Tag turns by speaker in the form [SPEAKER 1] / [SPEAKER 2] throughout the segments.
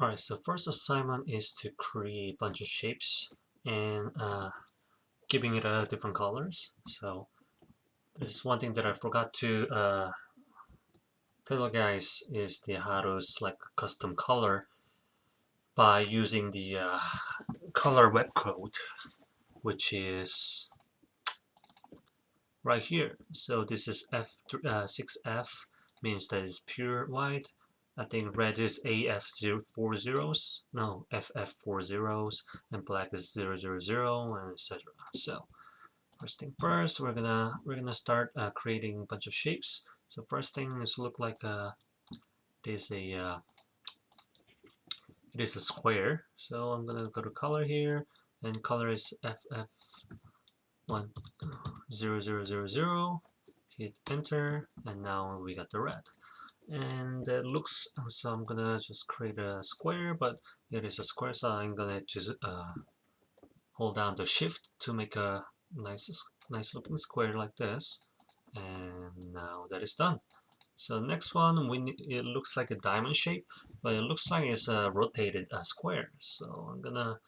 [SPEAKER 1] Alright, so first assignment is to create a bunch of shapes and giving it different colors. So there's one thing that I forgot to tell you guys is the how to select custom color by using the color web code, which is right here. So this is F6F, means that it's pure white. I think red is AF4 zeros, no, FF4 zeros, and black is 000, and etc. So first thing first, we're gonna start creating a bunch of shapes. So first thing is look like it is a it is a square. So I'm gonna go to color here, and color is FF100000. Hit enter, and now we got the red. And it looks, so I'm gonna just create a square, but it is a square, so I'm gonna just hold down the shift to make a nice looking square like this. And now that is done. So next one, it looks like a diamond shape, but it looks like it's a rotated square. So I'm gonna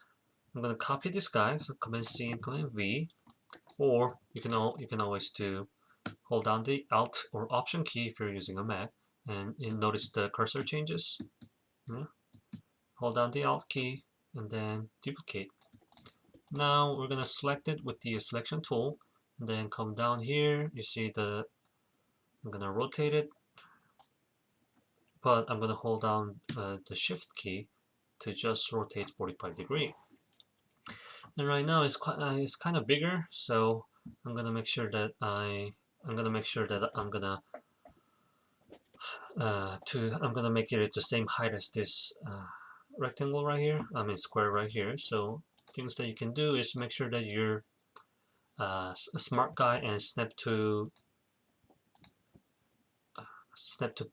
[SPEAKER 1] copy this guy. So Command C and Command V, or you can always do hold down the Alt or Option key if you're using a Mac, and you notice the cursor changes. Yeah. Hold down the Alt key and then duplicate. Now we're gonna select it with the selection tool, and then come down here. You see I'm gonna rotate it, but I'm gonna hold down the Shift key to just rotate 45 degree. And right now it's kind of bigger, so I'm gonna make sure that I'm gonna make it the same height as this rectangle right here. I mean square right here. So things that you can do is make sure that you're a smart guy and snap to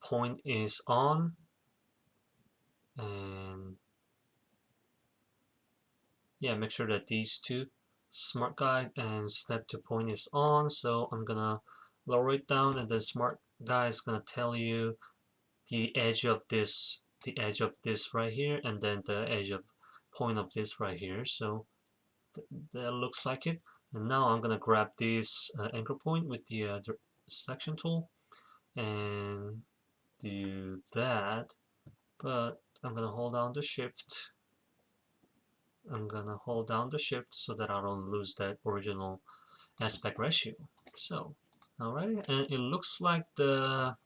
[SPEAKER 1] point is on, and yeah, make sure that these two, smart guide and snap to point, is on. So I'm gonna lower it down, and the smart guy is gonna tell you the edge of this right here, and then the edge of point of this right here. So that looks like it. And now I'm gonna grab this anchor point with the selection tool and do that, but I'm gonna hold down the shift. I'm gonna hold down the shift so that I don't lose that original aspect ratio. So, alright, and it looks like the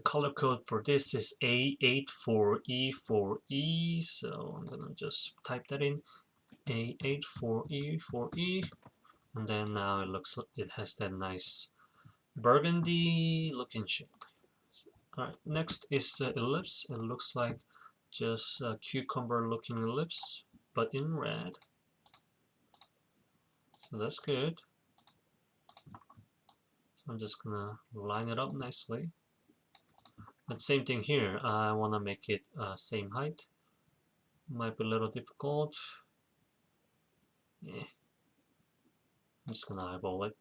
[SPEAKER 1] color code for this is A84E4E. So I'm gonna just type that in, A84E4E, and then now it has that nice burgundy looking shape. Alright, next is the ellipse. It looks like just a cucumber looking ellipse, but in red. So that's good. So I'm just gonna line it up nicely. But same thing here, I wanna make it same height. Might be a little difficult. Yeah. I'm just gonna eyeball it.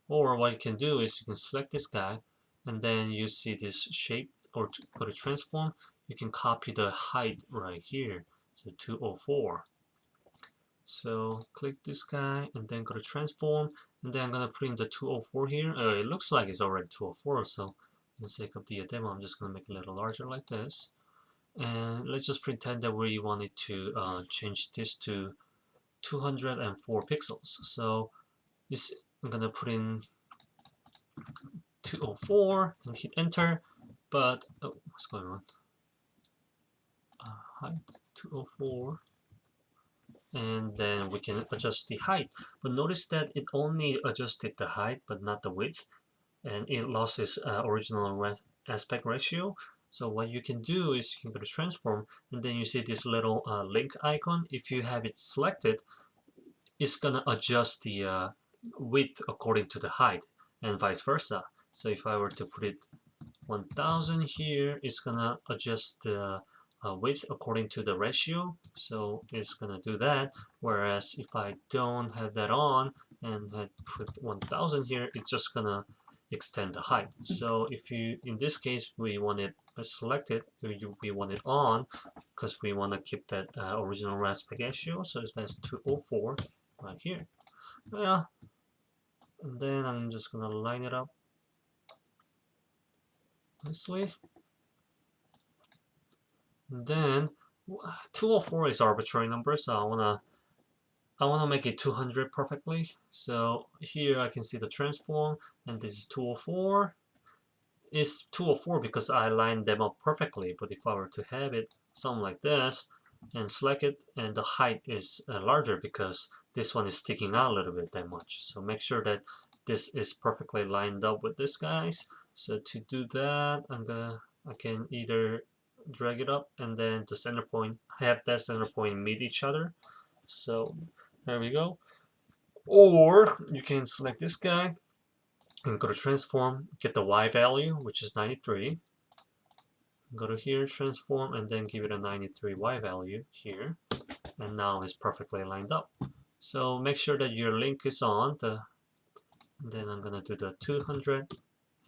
[SPEAKER 1] Or what you can do is you can select this guy, and then you see this shape, or to go to transform, you can copy the height right here. So 204. So click this guy and then go to transform, and then I'm gonna put in the 204 here. It looks like it's already 204, so for the sake of the demo, I'm just gonna make it a little larger like this. And let's just pretend that we wanted to change this to 204 pixels. So I'm gonna put in 204 and hit enter, but oh, what's going on? Height 204, and then we can adjust the height. But notice that it only adjusted the height but not the width, and it lost its original aspect ratio. So what you can do is you can go to transform, and then you see this little link icon. If you have it selected, it's gonna adjust the width according to the height, and vice versa. So if I were to put it 1000 here, it's gonna adjust the width according to the ratio, so it's gonna do that. Whereas if I don't have that on and had put 1000 here, it's just gonna extend the height. So if you, in this case, we want it selected, we want it on, because we want to keep that original aspect ratio. So that's 204 right here. Yeah, and then I'm just gonna line it up nicely. And then 204 is arbitrary number, so I wanna make it 200 perfectly. So here I can see the transform, and this is 204. It's 204 because I lined them up perfectly. But if I were to have it something like this and select it, and the height is larger because this one is sticking out a little bit that much. So make sure that this is perfectly lined up with this, guys. So to do that, I can either drag it up and then the center point, have that center point meet each other. So there we go. Or you can select this guy and go to transform, get the Y value, which is 93. Go to here, transform, and then give it a 93 Y value here. And now it's perfectly lined up. So make sure that your link is on. Then I'm gonna do the 200,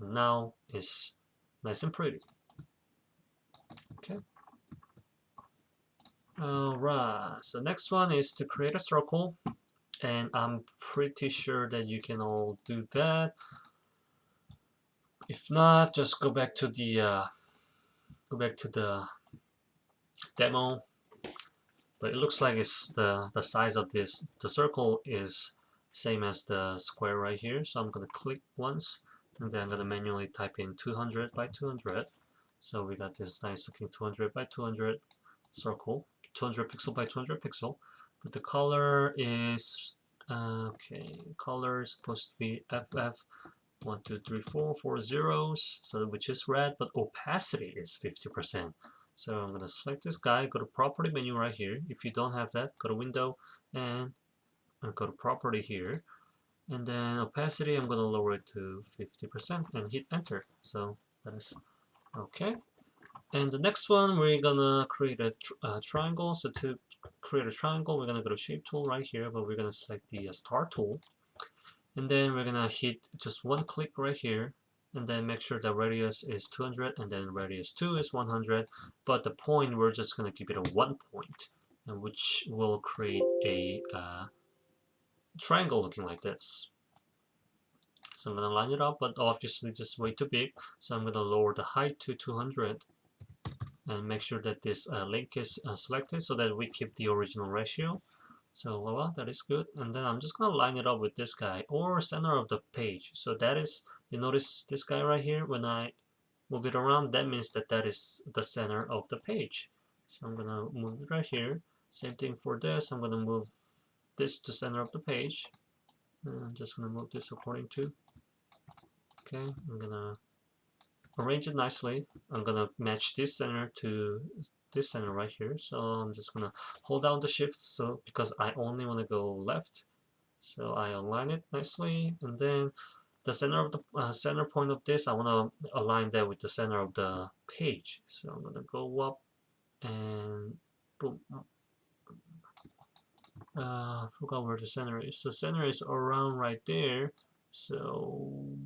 [SPEAKER 1] and now it's nice and pretty. Okay. Alright, so next one is to create a circle, and I'm pretty sure that you can all do that. If not, just go back to the demo. But it looks like it's the size of this, the circle is same as the square right here. So I'm gonna click once, and then I'm gonna manually type in 200 by 200. So we got this nice looking 200 by 200 circle, 200 pixel by 200 pixel. But the color is okay. Color is supposed to be FF 1, 2, 3, 4, 4 zeros, so which is red, but opacity is 50%. So I'm gonna select this guy, go to property menu right here. If you don't have that, go to window and go to property here. And then opacity, I'm gonna lower it to 50% and hit enter. So that is okay. And the next one, we're gonna create a triangle. So to create a triangle, we're gonna go to shape tool right here, but we're gonna select the star tool. And then we're gonna hit just one click right here, and then make sure the radius is 200 and then radius 2 is 100, but the point we're just gonna keep it a 1 point, and which will create a triangle looking like this. So I'm gonna line it up, but obviously this is way too big, so I'm gonna lower the height to 200 and make sure that this link is selected so that we keep the original ratio. So voila, that is good. And then I'm just gonna line it up with this guy, or center of the page. So that is, you notice this guy right here, when I move it around, that means that that is the center of the page. So I'm gonna move it right here. Same thing for this, I'm gonna move this to center of the page. And I'm just gonna move this according to, okay, I'm gonna arrange it nicely. I'm gonna match this center to this center right here. So I'm just gonna hold down the shift, so because I only want to go left. So I align it nicely, and then the center of the center point of this, I want to align that with the center of the page. So I'm gonna go up and boom. I forgot where the center is. The center is around right there. So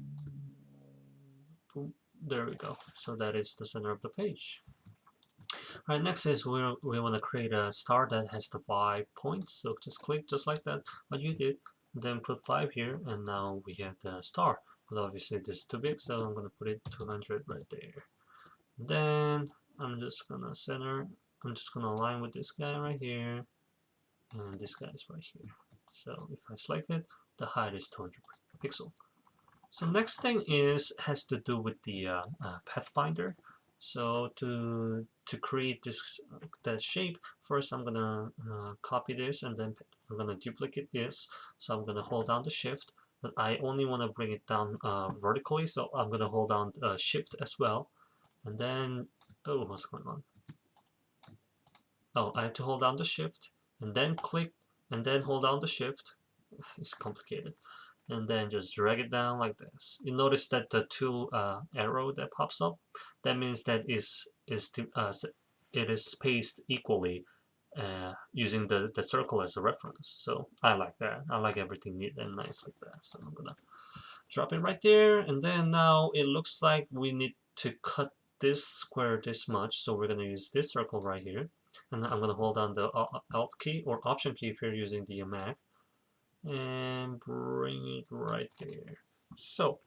[SPEAKER 1] boom, there we go. So that is the center of the page. Alright, next is we want to create a star that has the 5 points. So just click just like that, what you did, then put 5 here, and now we have the star. But obviously this is too big, so I'm going to put it 200 right there. Then I'm just going to center, I'm just going to align with this guy right here, and this guy is right here. So if I select it, the height is 200 pixel. So next thing has to do with the Pathfinder. So to create this that shape, first I'm gonna copy this, and then I'm gonna duplicate this. So I'm gonna hold down the shift, but I only want to bring it down vertically. So I'm gonna hold down shift as well, and then what's going on? Oh, I have to hold down the shift and then click and then hold down the shift. It's complicated. And then just drag it down like this. You notice that the two arrow that pops up, that means that it is spaced equally using the circle as a reference. So I like that. I like everything neat and nice like that. So I'm gonna drop it right there, and then now it looks like we need to cut this square this much, so we're going to use this circle right here, and I'm going to hold down the Alt key or Option key if you're using the Mac, and bring it right there. So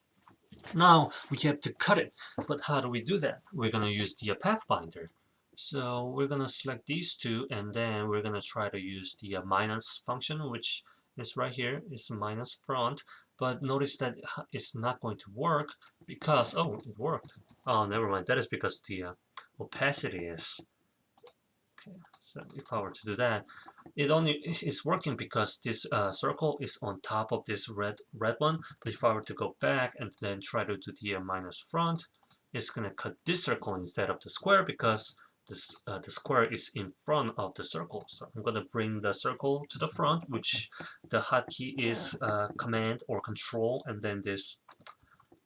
[SPEAKER 1] now we have to cut it, but how do we do that? We're going to use the Pathfinder. So we're going to select these two, and then we're going to try to use the minus function, which is right here. It's minus front, but notice that it's not going to work because, oh, it worked. Oh, never mind. That is because the opacity is. Okay, so if I were to do that, it only is working because this circle is on top of this red one. But if I were to go back and then try to do the minus front, it's gonna cut this circle instead of the square because this the square is in front of the circle. So I'm gonna bring the circle to the front, which the hotkey is Command or Control, and then this.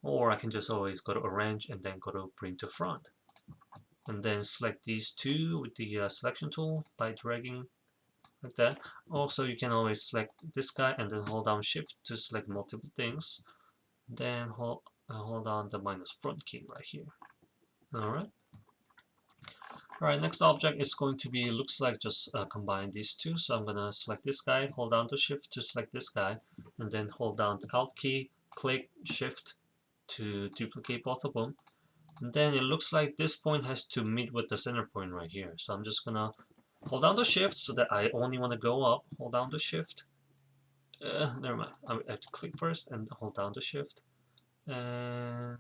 [SPEAKER 1] Or I can just always go to Arrange and then go to Bring to Front. And then select these two with the selection tool by dragging like that. Also, you can always select this guy and then hold down Shift to select multiple things. Then hold on the minus front key right here. Alright. Alright, next object is going to be, looks like just combine these two. So I'm gonna select this guy, hold down the Shift to select this guy, and then hold down the Alt key, click Shift to duplicate both of them. And then it looks like this point has to meet with the center point right here. So I'm just gonna hold down the Shift so that I only want to go up. Hold down the Shift. Never mind. I have to click first and hold down the Shift. And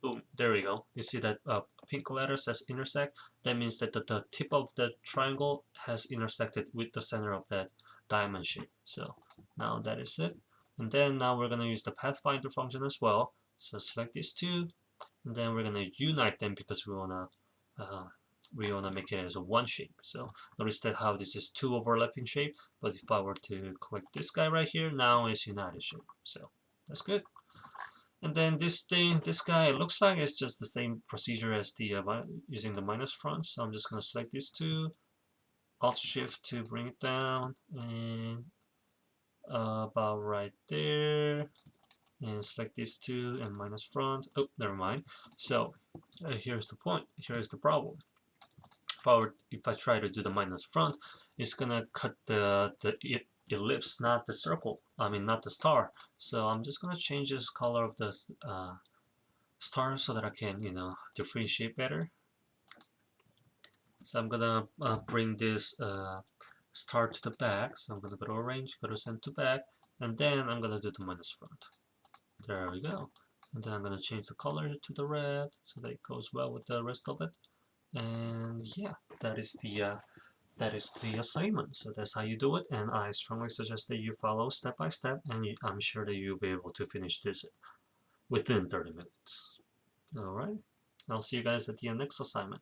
[SPEAKER 1] boom, there we go. You see that pink letter says intersect. That means that the tip of the triangle has intersected with the center of that diamond shape. So now that is it. And then now we're gonna use the Pathfinder function as well. So select these two, and then we're gonna unite them because we wanna make it as a one shape. So notice that how this is two overlapping shape, but if I were to click this guy right here, now it's united shape. So that's good. And then this guy, it looks like it's just the same procedure as the using the minus front. So I'm just gonna select these two, Alt Shift to bring it down, and about right there. And select these two and minus front. Oh, never mind. So here's the point. Here's the problem. If I try to do the minus front, it's gonna cut the ellipse, not the circle. I mean, not the star. So I'm just gonna change this color of the star so that I can, differentiate better. So I'm gonna bring this star to the back. So I'm gonna go to Arrange, go to Send to Back, and then I'm gonna do the minus front. There we go. And then I'm going to change the color to the red so that it goes well with the rest of it. And yeah, that is the assignment. So that's how you do it. And I strongly suggest that you follow step by step, and I'm sure that you'll be able to finish this within 30 minutes. All right. I'll see you guys at the next assignment.